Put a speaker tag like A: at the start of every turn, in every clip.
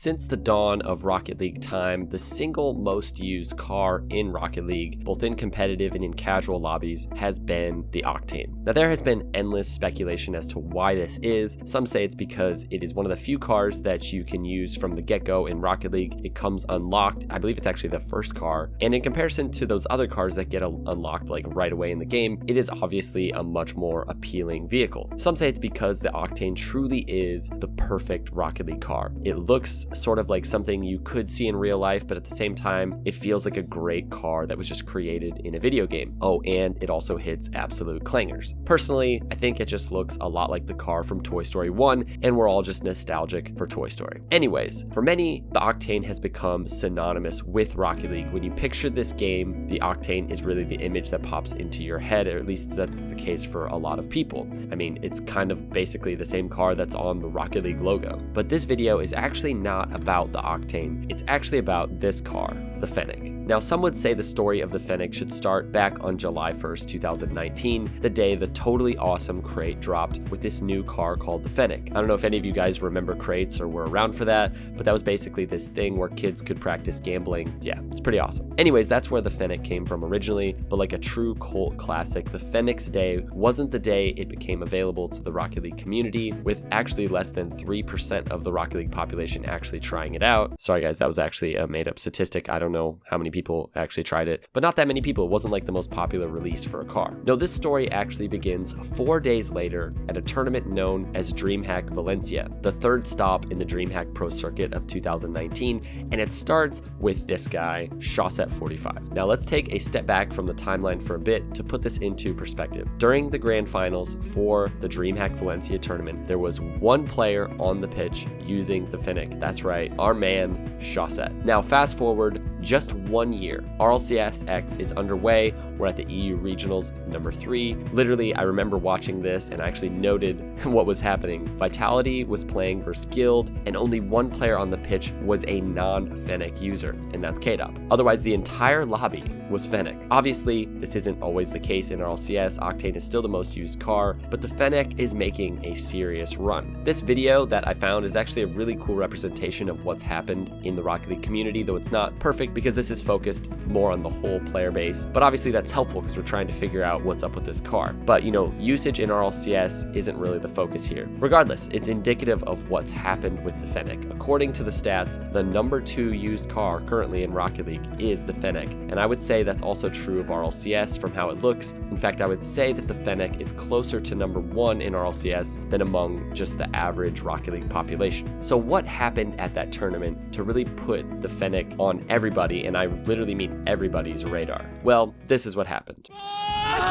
A: Since the dawn of Rocket League time, the single most used car in Rocket League, both in competitive and in casual lobbies, has been the Octane. Now there has been endless speculation as to why this is. Some say it's because it is one of the few cars that you can use from the get-go in Rocket League. It comes unlocked. I believe it's actually the first car. And in comparison to those other cars that get unlocked like right away in the game, it is obviously a much more appealing vehicle. Some say it's because the Octane truly is the perfect Rocket League car. It looks sort of like something you could see in real life, but at the same time, it feels like a great car that was just created in a video game. Oh, and it also hits absolute clangers. Personally, I think it just looks a lot like the car from Toy Story 1, and we're all just nostalgic for Toy Story. Anyways, for many, the Octane has become synonymous with Rocket League. When you picture this game, the Octane is really the image that pops into your head, or at least that's the case for a lot of people. I mean, it's kind of basically the same car that's on the Rocket League logo. But this video is actually not about the Octane. It's actually about this car, the Fennec. Now, some would say the story of the Fennec should start back on July 1st, 2019, the day the totally awesome crate dropped with this new car called the Fennec. I don't know if any of you guys remember crates or were around for that, but that was basically this thing where kids could practice gambling. Yeah, it's pretty awesome. Anyways, that's where the Fennec came from originally, but like a true cult classic, the Fennec's day wasn't the day it became available to the Rocket League community, with actually less than 3% of the Rocket League population actually trying it out. Sorry guys, that was actually a made up statistic. I don't know how many people actually tried it, but not that many people. It wasn't like the most popular release for a car. No, this story actually begins 4 days later at a tournament known as Dreamhack Valencia, the third stop in the Dreamhack Pro Circuit of 2019, and it starts with this guy, Shawset45. Now let's take a step back from the timeline for a bit to put this into perspective. During the grand finals for the Dreamhack Valencia tournament, there was one player on the pitch using the Fennec. That's right, our man, Shawset. Now fast forward just 1 year, RLCS X is underway. We're at the EU Regionals number 3. Literally, I remember watching this and I actually noted what was happening. Vitality was playing versus Guild, and only one player on the pitch was a non-Fennec user, and that's K-Dop. Otherwise, the entire lobby was Fennec. Obviously, this isn't always the case in RLCS. Octane is still the most used car, but the Fennec is making a serious run. This video that I found is actually a really cool representation of what's happened in the Rocket League community, though it's not perfect because this is focused more on the whole player base. But obviously that's helpful because we're trying to figure out what's up with this car. But usage in RLCS isn't really the focus here. Regardless, it's indicative of what's happened with the Fennec. According to the stats, the number 2 used car currently in Rocket League is the Fennec, and I would say that's also true of RLCS from how it looks. In fact, I would say that the Fennec is closer to number 1 in RLCS than among just the average Rocket League population. So what happened at that tournament to really put the Fennec on everybody, and I literally mean everybody's radar? Well, this is what happened.
B: Oh!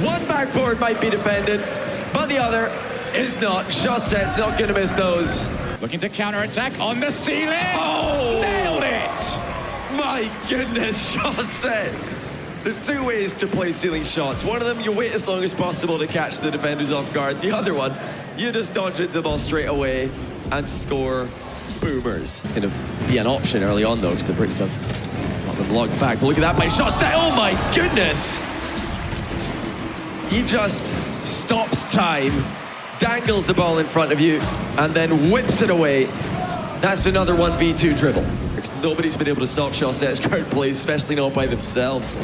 B: One backboard might be defended, but the other is not. Shawset's not going to miss those.
C: Looking to counter-attack on the ceiling.
B: Oh!
C: Nailed it!
B: My goodness, Shawset. There's 2 ways to play ceiling shots. One of them, you wait as long as possible to catch the defenders off guard. The other one, you just dodge into the ball straight away and score boomers. It's going to be an option early on, though, because the bricks have got them locked back. But look at that by Shawset. Oh, my goodness. He just stops time, dangles the ball in front of you, and then whips it away. That's another 1v2 dribble. Nobody's been able to stop Shawset's crowd plays, especially not by themselves.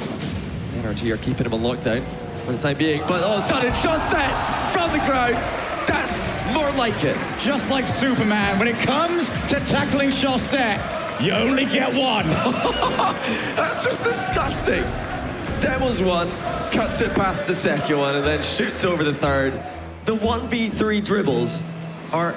B: NRG are keeping him on lockdown for the time being, but all of a sudden, Shawset from the crowd. That's more like it.
C: Just like Superman, when it comes to tackling Shawset, you only get one.
B: That's just disgusting. Demos one, cuts it past the second one, and then shoots over the third. The 1v3 dribbles are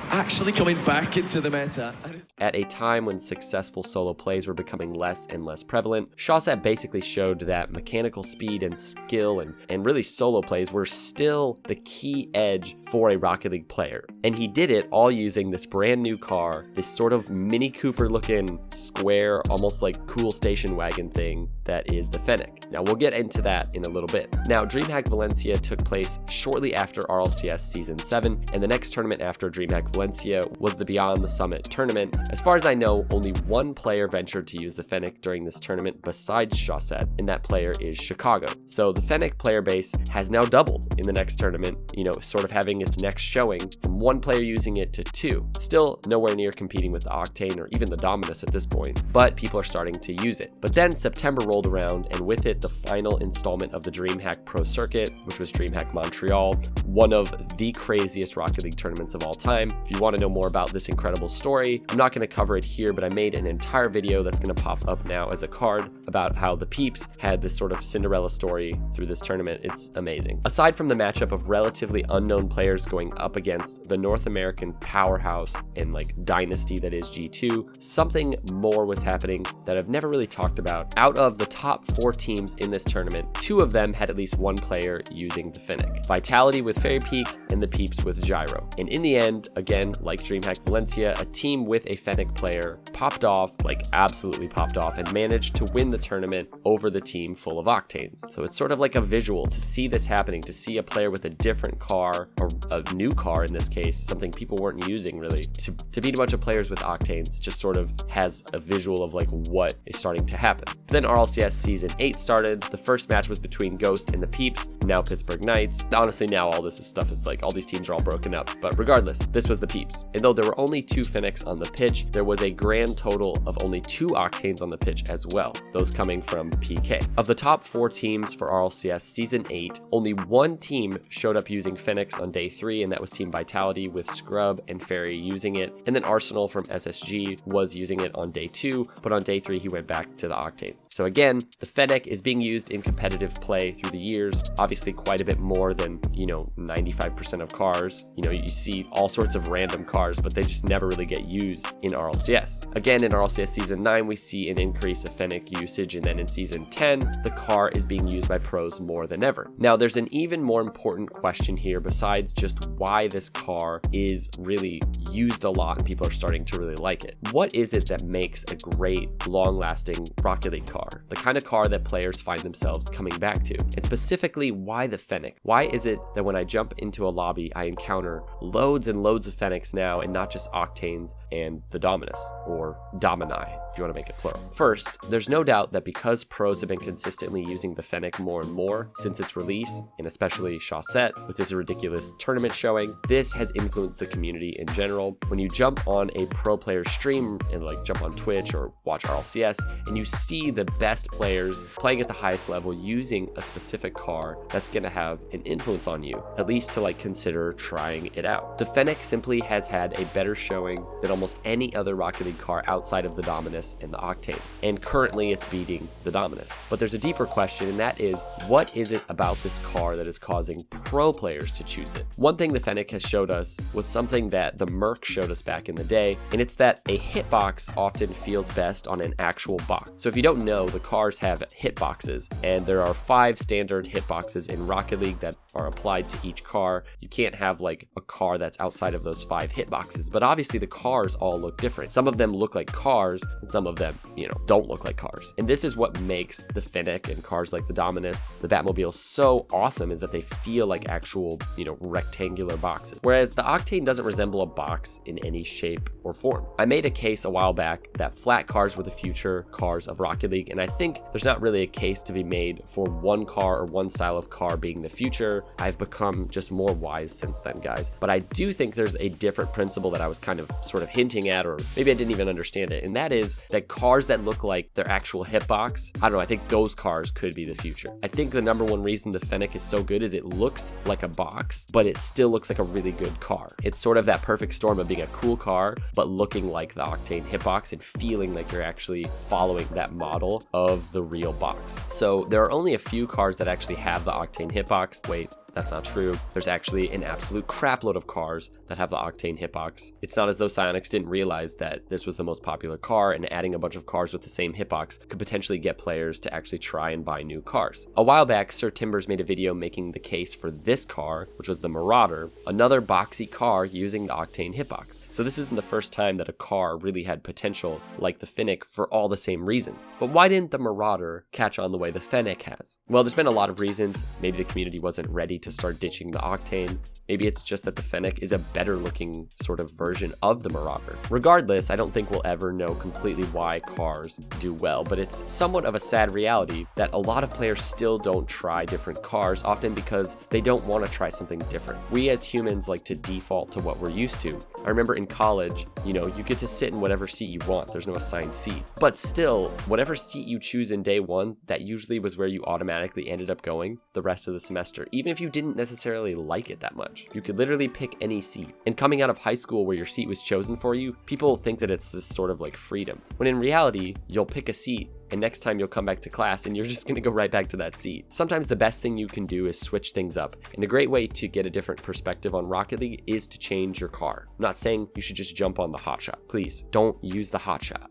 B: actually coming back into the meta.
A: At a time when successful solo plays were becoming less and less prevalent, Shawset basically showed that mechanical speed and skill and really solo plays were still the key edge for a Rocket League player. And he did it all using this brand new car, this sort of Mini Cooper looking square, almost like cool station wagon thing that is the Fennec. Now we'll get into that in a little bit. Now Dreamhack Valencia took place shortly after RLCS Season 7, and the next tournament after Dreamhack Valencia Valencia was the Beyond the Summit tournament. As far as I know, only one player ventured to use the Fennec during this tournament besides Chaussette, and that player is Chicago. So the Fennec player base has now doubled in the next tournament, sort of having its next showing from one player using it to two. Still nowhere near competing with the Octane or even the Dominus at this point, but people are starting to use it. But then September rolled around, and with it, the final installment of the Dreamhack Pro Circuit, which was Dreamhack Montreal, one of the craziest Rocket League tournaments of all time. If you want to know more about this incredible story, I'm not going to cover it here, but I made an entire video that's going to pop up now as a card about how the peeps had this sort of Cinderella story through this tournament. It's amazing. Aside from the matchup of relatively unknown players going up against the North American powerhouse and dynasty that is G2, something more was happening that I've never really talked about. Out of the top 4 teams in this tournament, 2 of them had at least one player using the Fennec. Vitality with Fairy Peak and the peeps with Gyro. And in the end, again, like Dreamhack Valencia, a team with a Fennec player popped off, absolutely popped off, and managed to win the tournament over the team full of Octanes. So it's sort of like a visual to see this happening, to see a player with a different car, or a new car in this case, something people weren't using really, to beat a bunch of players with Octanes. It just sort of has a visual of what is starting to happen. But then RLCS Season 8 started. The first match was between Ghost and the Peeps, now Pittsburgh Knights. Honestly, now all this stuff is all these teams are all broken up, but regardless, this was the Peeps. And though there were only 2 Fennecs on the pitch, there was a grand total of only 2 Octanes on the pitch as well, those coming from PK. Of the top 4 teams for RLCS Season 8, only 1 team showed up using Fennecs on day 3, and that was Team Vitality with Scrub and Fairy using it. And then Arsenal from SSG was using it on day 2, but on day 3 he went back to the Octane. So again, the Fennec is being used in competitive play through the years, obviously quite a bit more than 95% of cars. You see all sorts of random cars, but they just never really get used in RLCS. Again, in RLCS Season 9, we see an increase of Fennec usage, and then in Season 10, the car is being used by pros more than ever. Now, there's an even more important question here besides just why this car is really used a lot and people are starting to really like it. What is it that makes a great, long-lasting Rocket League car? The kind of car that players find themselves coming back to. And specifically, why the Fennec? Why is it that when I jump into a lobby, I encounter loads and loads of Fennecs now, and not just Octanes and the Dominus, or Domini, if you want to make it plural? First, there's no doubt that because pros have been consistently using the Fennec more and more since its release, and especially Chaussette with this ridiculous tournament showing, this has influenced the community in general. When you jump on a pro player stream and jump on Twitch or watch RLCS, and you see the best players playing at the highest level using a specific car, that's going to have an influence on you, at least to consider trying it out. The Fennec simply has had a better showing than almost any other Rocket League car outside of the Dominus and the Octane, and currently it's beating the Dominus. But there's a deeper question, and that is, what is it about this car that is causing pro players to choose it? One thing the Fennec has showed us was something that the Merc showed us back in the day, and it's that a hitbox often feels best on an actual box. So if you don't know, the cars have hitboxes, and there are 5 standard hitboxes in Rocket League that are applied to each car. You can't have a car that's outside of those 5 hitboxes, but obviously the cars all look different. Some of them look like cars, and some of them, don't look like cars. And this is what makes the Fennec and cars like the Dominus, the Batmobile so awesome, is that they feel like actual, rectangular boxes. Whereas the Octane doesn't resemble a box in any shape or form. I made a case a while back that flat cars were the future cars of Rocket League, and I think there's not really a case to be made for one car or one style of car being the future. I've become just more wise since then, guys. But I do think there's a different principle that I was kind of sort of hinting at, or maybe I didn't even understand it, and that is that cars that look like their actual hitbox, I don't know, I think those cars could be the future. I think the number one reason the Fennec is so good is it looks like a box, but it still looks like a really good car. It's sort of that perfect storm of being a cool car, but looking like the Octane hitbox and feeling like you're actually following that model of the real box. So there are only a few cars that actually have the Octane hitbox. Wait, that's not true. There's actually an absolute crapload of cars that have the Octane hitbox. It's not as though Psyonix didn't realize that this was the most popular car, and adding a bunch of cars with the same hitbox could potentially get players to actually try and buy new cars. A while back, Sir Timbers made a video making the case for this car, which was the Marauder, another boxy car using the Octane hitbox. so this isn't the first time that a car really had potential like the Fennec for all the same reasons. But why didn't the Marauder catch on the way the Fennec has? Well, there's been a lot of reasons. Maybe the community wasn't ready to start ditching the Octane. Maybe it's just that the Fennec is a better looking sort of version of the Marauder. Regardless, I don't think we'll ever know completely why cars do well, but it's somewhat of a sad reality that a lot of players still don't try different cars, often because they don't want to try something different. We as humans like to default to what we're used to. I remember in college, you get to sit in whatever seat you want. There's no assigned seat. But still, whatever seat you choose in day one, that usually was where you automatically ended up going the rest of the semester, even if you didn't necessarily like it that much. You could literally pick any seat. And coming out of high school where your seat was chosen for you, people think that it's this sort of like freedom, when in reality, you'll pick a seat and next time you'll come back to class and you're just gonna go right back to that seat. Sometimes the best thing you can do is switch things up, and a great way to get a different perspective on Rocket League is to change your car. I'm not saying you should just jump on the hotshot. Please, don't use the hotshot.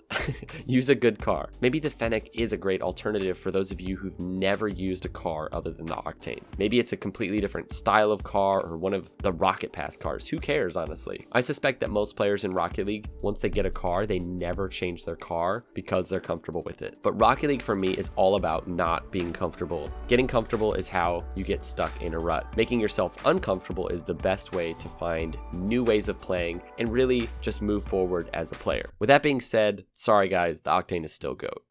A: Use a good car. Maybe the Fennec is a great alternative for those of you who've never used a car other than the Octane. Maybe it's a completely different style of car or one of the Rocket Pass cars. Who cares, honestly? I suspect that most players in Rocket League, once they get a car, they never change their car because they're comfortable with it. But Rocket League for me is all about not being comfortable. Getting comfortable is how you get stuck in a rut. Making yourself uncomfortable is the best way to find new ways of playing and really just move forward as a player. With that being said, sorry guys, the Octane is still GOAT.